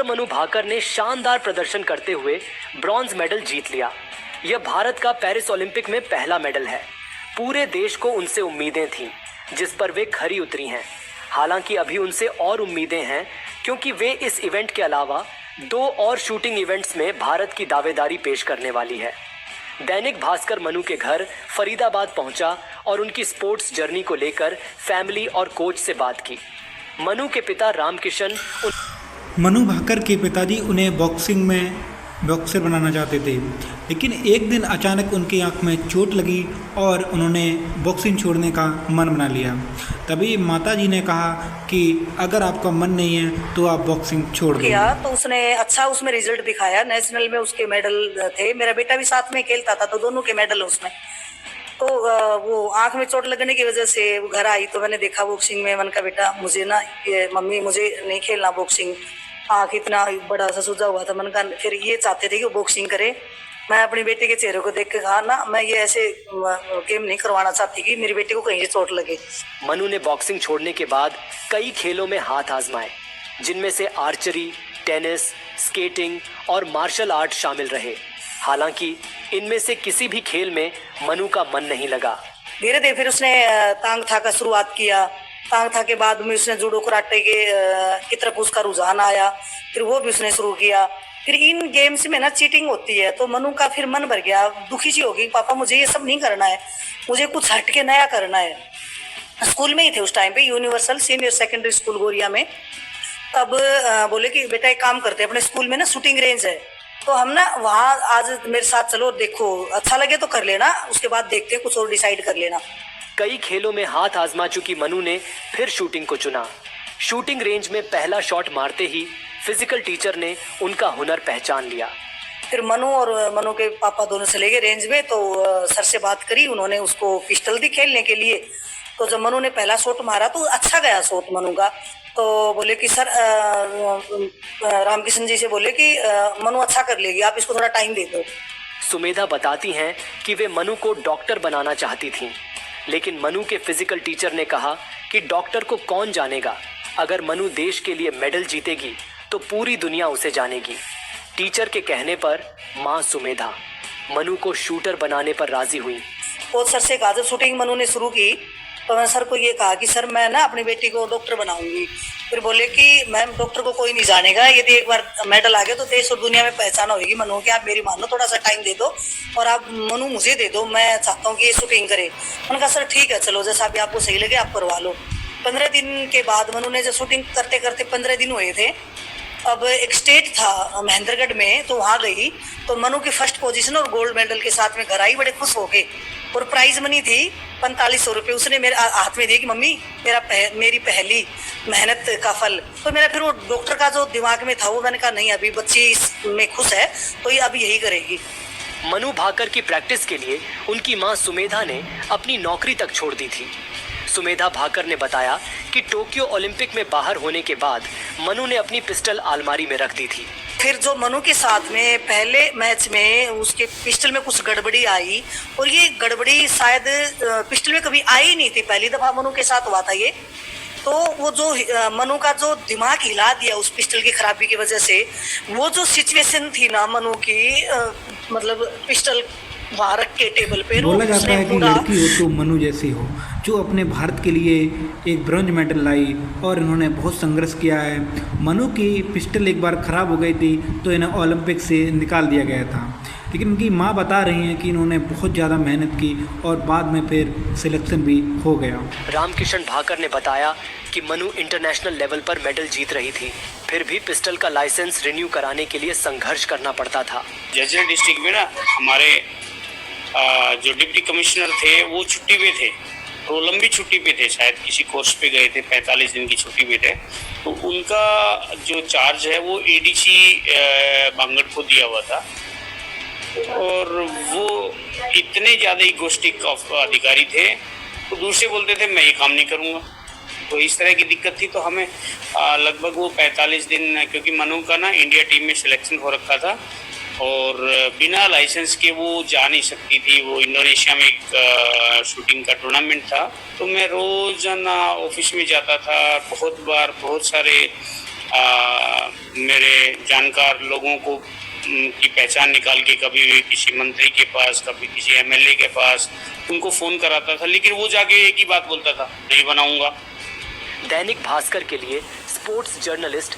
मनु भाकर ने शानदार प्रदर्शन करते हुए ब्रॉन्ज मेडल जीत लिया। यह भारत का पेरिस ओलंपिक में पहला मेडल है। पूरे देश को उनसे उम्मीदें थीं, जिस पर वे खरी उतरी हैं। हालांकि अभी उनसे और उम्मीदें हैं, क्योंकि वे इस इवेंट के अलावा 2 और शूटिंग इवेंट्स में भारत की दावेदारी पेश करने वाली है। दैनिक भास्कर मनु के घर फरीदाबाद पहुंचा और उनकी स्पोर्ट्स जर्नी को लेकर फैमिली और कोच से बात की। मनु के पिता रामकिशन मनु भाकर के पिताजी उन्हें बॉक्सिंग में बॉक्सर बनाना चाहते थे, लेकिन एक दिन अचानक उनकी आंख में चोट लगी और उन्होंने बॉक्सिंग छोड़ने का मन बना लिया। तभी माताजी ने कहा कि अगर आपका मन नहीं है तो आप बॉक्सिंग छोड़ दो। तो उसने अच्छा उसमें रिजल्ट दिखाया, नेशनल में उसके मेडल थे। मेरा बेटा भी साथ में खेलता था, तो दोनों के मेडल उसमें। तो वो आंख में चोट लगने की वजह से वो घर आई, तो मैंने देखा बॉक्सिंग में। मन का बेटा मुझे ना, ये मम्मी मुझे नहीं खेलना बॉक्सिंग, आंख इतना बड़ा सा सूजा हुआ था। मन का फिर ये चाहते थे कि वो बॉक्सिंग करे। मैं अपनी बेटी के चेहरे को देख के कहा ना, मैं ये ऐसे गेम नहीं करवाना चाहती कि मेरी बेटी को कहीं से चोट लगे। मनु ने बॉक्सिंग छोड़ने के बाद कई खेलों में हाथ आजमाए, जिनमें से आर्चरी, टेनिस, स्केटिंग और मार्शल आर्ट शामिल रहे। हालांकि इनमें से किसी भी खेल में मनु का मन नहीं लगा। धीरे धीरे फिर उसने तांग था का शुरुआत किया। तांग था के बाद में उसने जूडो कराटे की तरफ उसका रुझान आया, फिर वो भी उसने शुरू किया। फिर इन गेम्स में ना चीटिंग होती है, तो मनु का फिर मन भर गया, दुखी सी होगी, पापा मुझे ये सब नहीं करना है, मुझे कुछ हटके नया करना है। स्कूल में ही थे उस टाइम पे, यूनिवर्सल सीनियर सेकेंडरी स्कूल गोरिया में। तब बोले कि बेटा एक काम करते हैं, अपने स्कूल में ना शूटिंग रेंज है, तो हम ना वहाँ आज मेरे साथ चलो, देखो अच्छा लगे तो कर लेना, उसके बाद देखते हैं कुछ और डिसाइड कर लेना। कई खेलों में हाथ आजमा चुकी मनु ने फिर शूटिंग को चुना। शूटिंग रेंज में पहला शॉट मारते ही फिजिकल टीचर ने उनका हुनर पहचान लिया। फिर मनु और मनु के पापा दोनों चले गए रेंज में, तो सर से बात करी, उन्होंने उसको पिस्टल दी खेलने के लिए। तो जब मनु ने पहला शॉट मारा तो अच्छा गया शॉट मनु का। तो बोले कि सर, रामकिशन जी से बोले कि मनु अच्छा कर लेगी, आप इसको थोड़ा टाइम दे दो। सुमेधा बताती हैं कि वे मनु को डॉक्टर बनाना चाहती थीं, लेकिन मनु के फिजिकल टीचर ने कहा कि डॉक्टर को कौन जानेगा, अगर मनु देश के लिए मेडल जीतेगी तो पूरी दुनिया उसे जानेगी। टीचर के कहने पर मां सुमेधा मनु को शूटर बनाने पर राजी हुई। कोच सर से कहा, जब शूटिंग मनु ने शुरू की तो मैं सर को ये कहा कि सर मैं ना अपनी बेटी को डॉक्टर बनाऊंगी। फिर बोले कि मैम डॉक्टर को कोई नहीं जानेगा, यदि एक बार मेडल आ गया तो देश और दुनिया में पहचान होगी मनु की, आप मेरी मानो, थोड़ा सा टाइम दे दो और आप मनु मुझे दे दो, मैं चाहता हूँ कि ये शूटिंग करे। मैंने कहा सर ठीक है, चलो जैसा भी आपको सही लगे आप करवा लो। 15 दिन के बाद मनु ने जब शूटिंग करते करते 15 दिन हुए थे, अब एक स्टेट था महेंद्रगढ़ में, तो वहाँ गई तो मनु की फर्स्ट पोजीशन और गोल्ड मेडल के साथ में घर आई बड़े खुश होके। और प्राइज मनी थी 4500 रुपये। उसने मेरे हाथ में दी कि मम्मी मेरी पहली मेहनत का फल। तो मेरा फिर वो डॉक्टर का जो दिमाग में था वो, मैंने कहा नहीं, अभी बच्ची इसमें खुश है तो ये अभी यही करेगी। मनु भाकर की प्रैक्टिस के लिए उनकी मां सुमेधा ने अपनी नौकरी तक छोड़ दी थी। सुमेधा भाकर ने बताया कि टोक्यो ओलंपिक में बाहर होने के बाद मनु ने अपनी पिस्टल अलमारी में रख दी थी। फिर जो मनु के साथ में पहले मैच में उसके पिस्टल में कुछ गड़बड़ी आई, और ये गड़बड़ी शायद पिस्टल में कभी आई नहीं थी, पहली दफा मनु के साथ हुआ था ये। तो वो जो मनु का जो दिमाग हिला दिया उस पिस्टल की खराबी की वजह से, वो जो सिचुएशन थी ना मनु की, मतलब पिस्टल वहाँ रख के टेबल पे, बोला जाता है कि लड़की हो तो मनु जैसी हो, जो अपने भारत के लिए एक ब्रॉन्ज मेडल लाई और इन्होंने बहुत संघर्ष किया है। मनु की पिस्टल एक बार ख़राब हो गई थी तो इन्हें ओलंपिक से निकाल दिया गया था, लेकिन उनकी माँ बता रही हैं कि इन्होंने बहुत ज़्यादा मेहनत की और बाद में फिर सिलेक्शन भी हो गया। रामकिशन भाकर ने बताया कि मनु इंटरनेशनल लेवल पर मेडल जीत रही थी, फिर भी पिस्टल का लाइसेंस रिन्यू कराने के लिए संघर्ष करना पड़ता था। जैसे डिस्ट्रिक्ट में ना हमारे जो डिप्टी कमिश्नर थे वो छुट्टी पे थे, तो लंबी छुट्टी पे थे, शायद किसी कोर्स पे गए थे, 45 दिन की छुट्टी पे थे। तो उनका जो चार्ज है वो एडीसी बांगड़ को दिया हुआ था, और वो इतने ज़्यादा इगोस्टिक अधिकारी थे, तो दूसरे बोलते थे मैं ये काम नहीं करूँगा। तो इस तरह की दिक्कत थी। तो हमें लगभग वो 45 दिन, क्योंकि मनु का ना इंडिया टीम में सिलेक्शन हो रखा था और बिना लाइसेंस के वो जा नहीं सकती थी। वो इंडोनेशिया में एक शूटिंग का टूर्नामेंट था। तो मैं रोजाना ऑफिस में जाता था, बहुत बार बहुत सारे मेरे जानकार लोगों को की पहचान निकाल के कभी किसी मंत्री के पास, कभी किसी एमएलए के पास उनको फोन कराता था, लेकिन वो जाके एक ही बात बोलता था, नहीं बनाऊंगा। दैनिक भास्कर के लिए स्पोर्ट्स जर्नलिस्ट